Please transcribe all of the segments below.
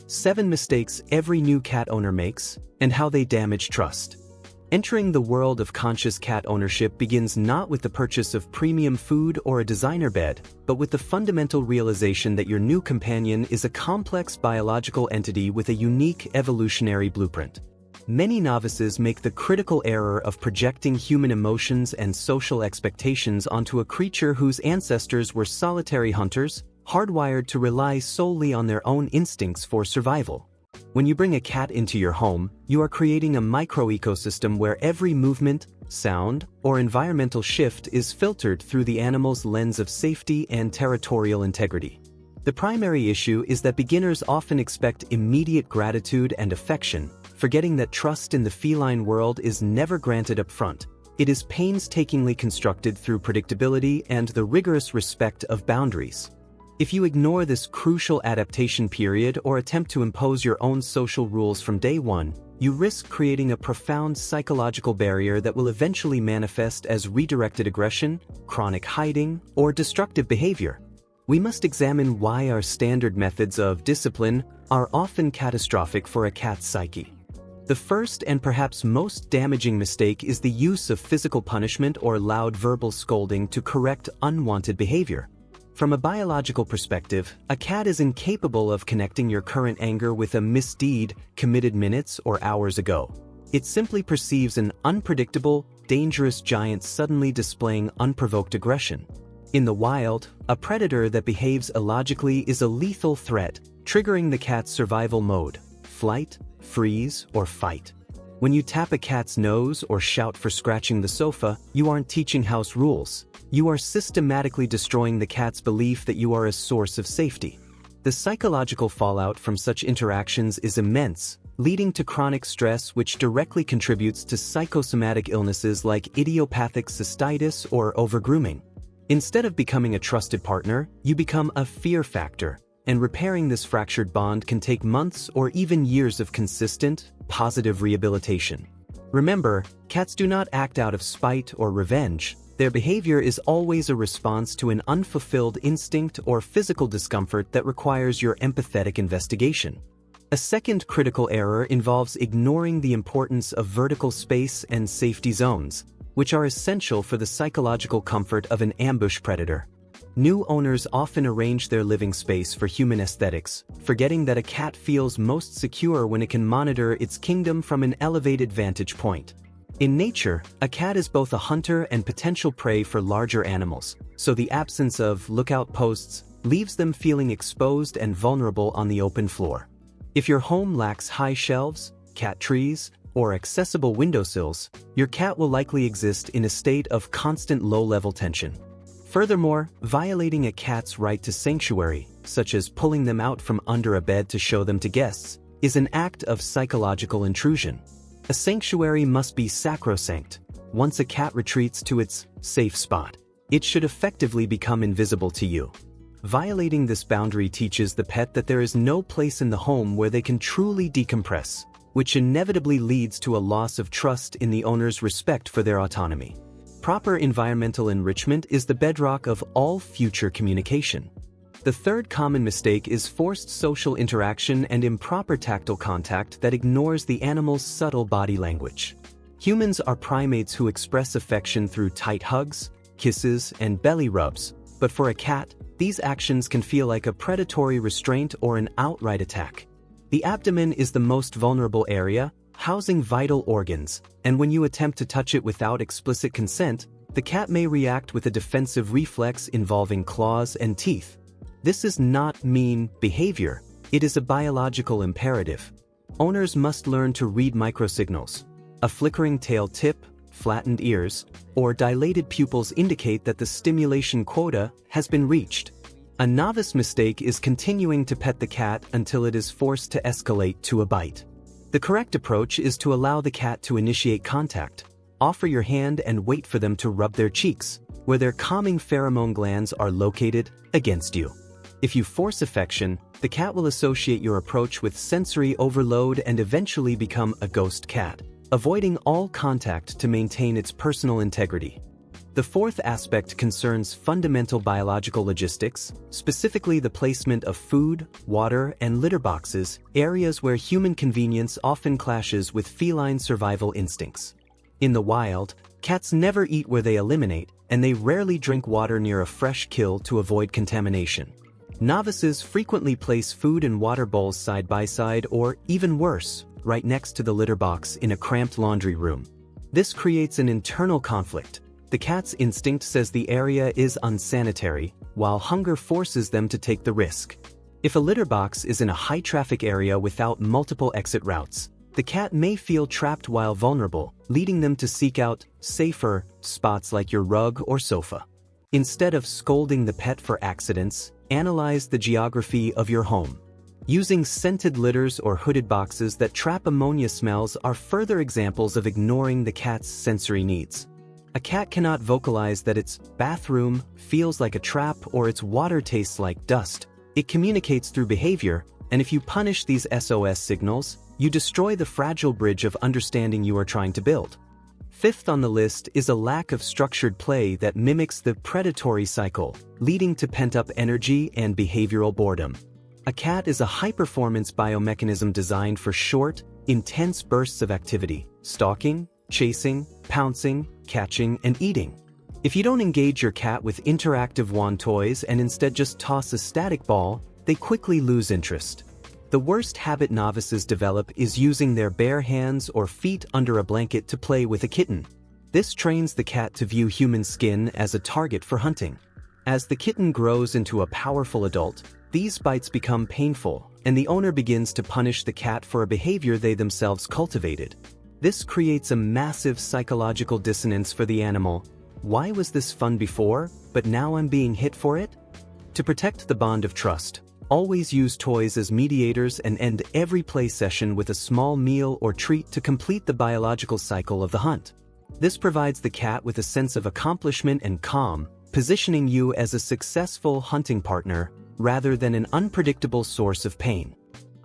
7 mistakes every new cat owner makes, and how they damage trust. Entering the world of conscious cat ownership begins not with the purchase of premium food or a designer bed, but with the fundamental realization that your new companion is a complex biological entity with a unique evolutionary blueprint. Many novices make the critical error of projecting human emotions and social expectations onto a creature whose ancestors were solitary hunters, hardwired to rely solely on their own instincts for survival. When you bring a cat into your home, you are creating a microecosystem where every movement, sound, or environmental shift is filtered through the animal's lens of safety and territorial integrity. The primary issue is that beginners often expect immediate gratitude and affection, forgetting that trust in the feline world is never granted up front. It is painstakingly constructed through predictability and the rigorous respect of boundaries. If you ignore this crucial adaptation period or attempt to impose your own social rules from day one, you risk creating a profound psychological barrier that will eventually manifest as redirected aggression, chronic hiding, or destructive behavior. We must examine why our standard methods of discipline are often catastrophic for a cat's psyche. The first and perhaps most damaging mistake is the use of physical punishment or loud verbal scolding to correct unwanted behavior. From a biological perspective, a cat is incapable of connecting your current anger with a misdeed committed minutes or hours ago. It simply perceives an unpredictable, dangerous giant suddenly displaying unprovoked aggression. In the wild, a predator that behaves illogically is a lethal threat, triggering the cat's survival mode: flight, freeze, or fight. When you tap a cat's nose or shout for scratching the sofa, you aren't teaching house rules. You are systematically destroying the cat's belief that you are a source of safety. The psychological fallout from such interactions is immense, leading to chronic stress which directly contributes to psychosomatic illnesses like idiopathic cystitis or overgrooming. Instead of becoming a trusted partner, you become a fear factor, and repairing this fractured bond can take months or even years of consistent, positive rehabilitation. Remember, cats do not act out of spite or revenge. Their behavior is always a response to an unfulfilled instinct or physical discomfort that requires your empathetic investigation. A second critical error involves ignoring the importance of vertical space and safety zones, which are essential for the psychological comfort of an ambush predator. New owners often arrange their living space for human aesthetics, forgetting that a cat feels most secure when it can monitor its kingdom from an elevated vantage point. In nature, a cat is both a hunter and potential prey for larger animals, so the absence of lookout posts leaves them feeling exposed and vulnerable on the open floor. If your home lacks high shelves, cat trees, or accessible windowsills, your cat will likely exist in a state of constant low-level tension. Furthermore, violating a cat's right to sanctuary, such as pulling them out from under a bed to show them to guests, is an act of psychological intrusion. A sanctuary must be sacrosanct. Once a cat retreats to its safe spot, it should effectively become invisible to you. Violating this boundary teaches the pet that there is no place in the home where they can truly decompress, which inevitably leads to a loss of trust in the owner's respect for their autonomy. Proper environmental enrichment is the bedrock of all future communication. The third common mistake is forced social interaction and improper tactile contact that ignores the animal's subtle body language. Humans are primates who express affection through tight hugs, kisses, and belly rubs, but for a cat, these actions can feel like a predatory restraint or an outright attack. The abdomen is the most vulnerable area, housing vital organs, and when you attempt to touch it without explicit consent, the cat may react with a defensive reflex involving claws and teeth. This is not mean behavior, it is a biological imperative. Owners must learn to read microsignals. A flickering tail tip, flattened ears, or dilated pupils indicate that the stimulation quota has been reached. A novice mistake is continuing to pet the cat until it is forced to escalate to a bite. The correct approach is to allow the cat to initiate contact. Offer your hand and wait for them to rub their cheeks, where their calming pheromone glands are located, against you. If you force affection, the cat will associate your approach with sensory overload and eventually become a ghost cat, avoiding all contact to maintain its personal integrity. The fourth aspect concerns fundamental biological logistics, specifically the placement of food, water, and litter boxes, areas where human convenience often clashes with feline survival instincts. In the wild, cats never eat where they eliminate, and they rarely drink water near a fresh kill to avoid contamination. Novices frequently place food and water bowls side by side or, even worse, right next to the litter box in a cramped laundry room. This creates an internal conflict. The cat's instinct says the area is unsanitary, while hunger forces them to take the risk. If a litter box is in a high-traffic area without multiple exit routes, the cat may feel trapped while vulnerable, leading them to seek out safer spots like your rug or sofa. Instead of scolding the pet for accidents, analyze the geography of your home. Using scented litters or hooded boxes that trap ammonia smells are further examples of ignoring the cat's sensory needs. A cat cannot vocalize that its bathroom feels like a trap or its water tastes like dust. It communicates through behavior, and if you punish these SOS signals, you destroy the fragile bridge of understanding you are trying to build. Fifth on the list is a lack of structured play that mimics the predatory cycle, leading to pent-up energy and behavioral boredom. A cat is a high-performance biomechanism designed for short, intense bursts of activity: stalking, chasing, pouncing, catching, and eating. If you don't engage your cat with interactive wand toys and instead just toss a static ball, they quickly lose interest. The worst habit novices develop is using their bare hands or feet under a blanket to play with a kitten. This trains the cat to view human skin as a target for hunting. As the kitten grows into a powerful adult, these bites become painful, and the owner begins to punish the cat for a behavior they themselves cultivated. This creates a massive psychological dissonance for the animal. Why was this fun before, but now I'm being hit for it? To protect the bond of trust, always use toys as mediators and end every play session with a small meal or treat to complete the biological cycle of the hunt. This provides the cat with a sense of accomplishment and calm, positioning you as a successful hunting partner rather than an unpredictable source of pain.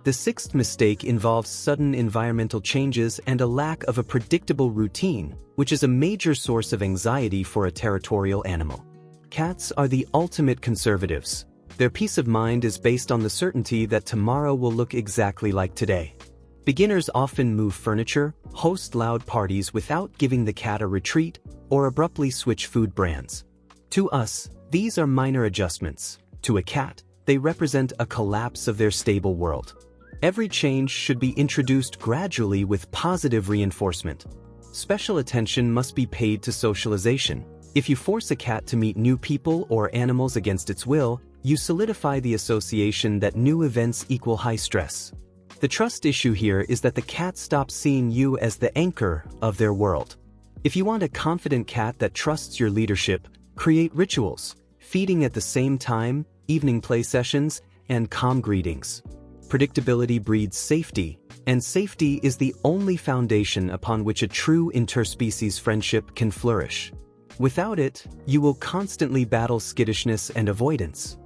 The sixth mistake involves sudden environmental changes and a lack of a predictable routine, which is a major source of anxiety for a territorial animal. Cats are the ultimate conservatives. Their peace of mind is based on the certainty that tomorrow will look exactly like today. Beginners often move furniture, host loud parties without giving the cat a retreat, or abruptly switch food brands. To us, these are minor adjustments. To a cat, they represent a collapse of their stable world. Every change should be introduced gradually with positive reinforcement. Special attention must be paid to socialization. If you force a cat to meet new people or animals against its will, you solidify the association that new events equal high stress. The trust issue here is that the cat stops seeing you as the anchor of their world. If you want a confident cat that trusts your leadership, create rituals, feeding at the same time, evening play sessions, and calm greetings. Predictability breeds safety, and safety is the only foundation upon which a true interspecies friendship can flourish. Without it, you will constantly battle skittishness and avoidance.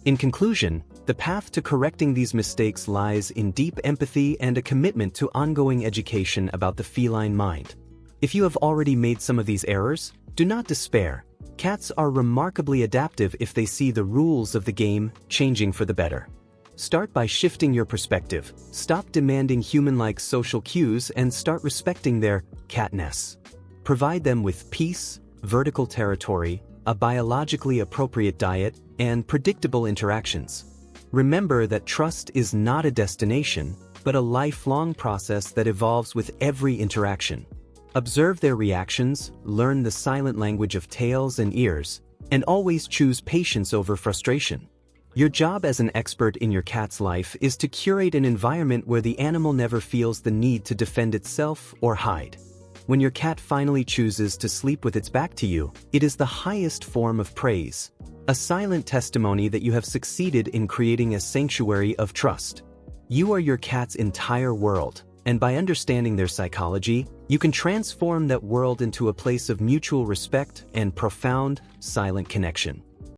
In conclusion, the path to correcting these mistakes lies in deep empathy and a commitment to ongoing education about the feline mind. If you have already made some of these errors, do not despair. Cats are remarkably adaptive if they see the rules of the game changing for the better. Start by shifting your perspective. Stop demanding human-like social cues and start respecting their catness. Provide them with peace, vertical territory, a biologically appropriate diet, and predictable interactions. Remember that trust is not a destination, but a lifelong process that evolves with every interaction. Observe their reactions, learn the silent language of tails and ears, and always choose patience over frustration. Your job as an expert in your cat's life is to curate an environment where the animal never feels the need to defend itself or hide. When your cat finally chooses to sleep with its back to you, it is the highest form of praise, a silent testimony that you have succeeded in creating a sanctuary of trust. You are your cat's entire world, and by understanding their psychology, you can transform that world into a place of mutual respect and profound, silent connection.